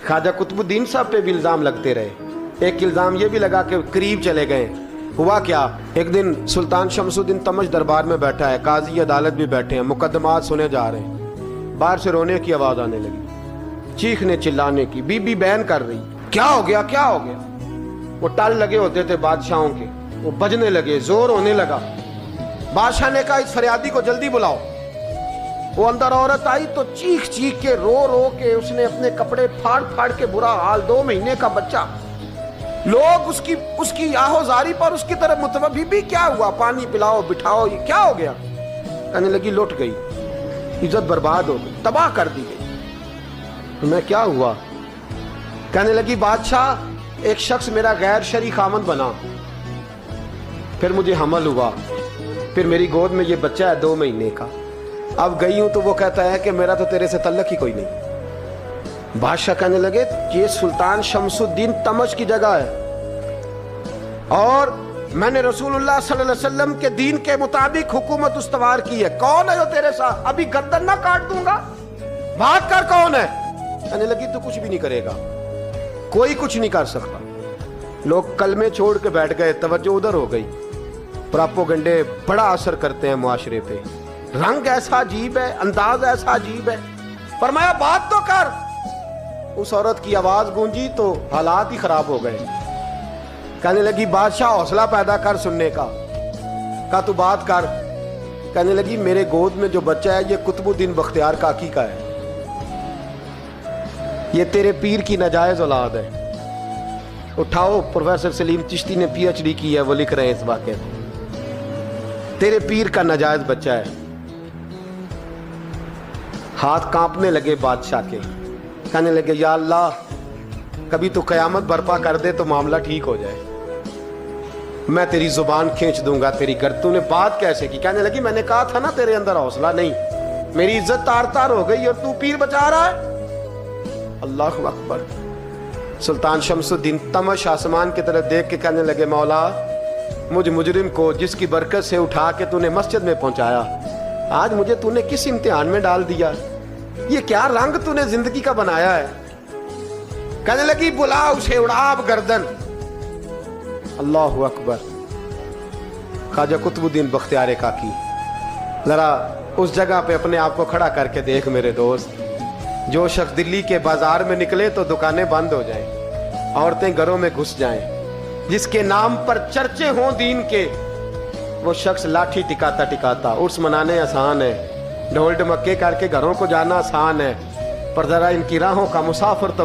ख्वाजा कुतुबुद्दीन साहब पे भी इल्ज़ाम लगते रहे। एक इल्ज़ाम ये भी लगा कि करीब चले गए। हुआ क्या, एक दिन सुल्तान शमसुद्दीन तमश दरबार में बैठा है, काजी अदालत भी बैठे हैं, मुकदमात सुने जा रहे हैं। बाहर से रोने की आवाज़ आने लगी, चीखने चिल्लाने की, बीबी बयान कर रही, क्या हो गया क्या हो गया। वो टल लगे होते थे बादशाहों के, वो बजने लगे, जोर होने लगा। बादशाह ने कहा इस फरियादी को जल्दी बुलाओ। वो अंदर औरत आई तो चीख चीख के रो रो के उसने अपने कपड़े फाड़ फाड़ के, बुरा हाल, 2 महीने का बच्चा। लोग उसकी आहोजारी पर उसकी तरफ मुतवज्जह, बीबी क्या हुआ, पानी पिलाओ बिठाओ, ये क्या हो गया। कहने लगी लुट गई, इज्जत बर्बाद हो गई, तबाह कर दी गई। तो मैं क्या हुआ। कहने लगी बादशाह एक शख्स मेरा गैर शरई खामन बना, फिर मुझे हमल हुआ, फिर मेरी गोद में ये बच्चा है 2 महीने का। अब गई हूं तो वो कहता है कि मेरा तो तेरे से तल्लक ही कोई नहीं। बादशाह कहने लगे ये सुल्तान शमसुद्दीन तमश की जगह है और मैंने रसूलुल्लाह सल्लल्लाहु अलैहि वसल्लम के दीन के मुताबिक हुकूमत उस्तवार की है। कौन है जो तेरे साथ, अभी गर्दन ना काट दूंगा, भाग कर कौन है। कहने लगी तू कुछ भी नहीं करेगा, कोई कुछ नहीं कर सकता। लोग कलमे छोड़ के बैठ गए, तवज्जो उधर हो गई। प्रोपेगेंडे बड़ा असर करते हैं मुआशरे पे। रंग ऐसा अजीब है, अंदाज ऐसा अजीब है। फरमाया बात तो कर। उस औरत की आवाज गूंजी तो हालात ही खराब हो गए। कहने लगी बादशाह हौसला पैदा कर सुनने का। कहा तू बात कर। कहने लगी मेरे गोद में जो बच्चा है ये कुतुबुद्दीन बख्तियार काकी का है, ये तेरे पीर की नाजायज औलाद है। उठाओ, प्रोफेसर सलीम चिश्ती ने PhD की है, वो लिख रहे हैं इस वाक़े में, तेरे पीर का नाजायज बच्चा है। हाथ कांपने लगे बादशाह के। कहने लगे या अल्लाह कभी तो कयामत बर्पा कर दे तो मामला ठीक हो जाए, मैं तेरी जुबान खींच दूंगा तेरी गर्दन। तूने बात कैसे की। कहने लगी मैंने कहा था ना तेरे अंदर हौसला नहीं, मेरी इज्जत तार तार हो गई और तू पीर बचा रहा है। अल्लाहु अकबर। सुल्तान शमसुद्दीन तमश आसमान की तरफ देख के कहने लगे मौला मुझ मुजरिम को जिसकी बरकत से उठा के तूने मस्जिद में पहुंचाया, आज मुझे तूने किस इम्तिहान में डाल दिया, ये क्या रंग तूने जिंदगी का बनाया है। कहने लगी बुला उसे, उड़ा गर्दन। अल्लाहु अकबर। ख्वाजा कुतुबुद्दीन बख्तियार काकी, जरा उस जगह पे अपने आप को खड़ा करके देख मेरे दोस्त। जो शख्स दिल्ली के बाजार में निकले तो दुकानें बंद हो जाएं, औरतें घरों में घुस जाएं, जिसके नाम पर चर्चे हों दीन के, वो शख्स लाठी टिकाता टिकाता। उर्स मनाने आसान है, ढोल ढमक्के करके घरों को जाना आसान है, पर जरा इनकी राहों का मुसाफिर तो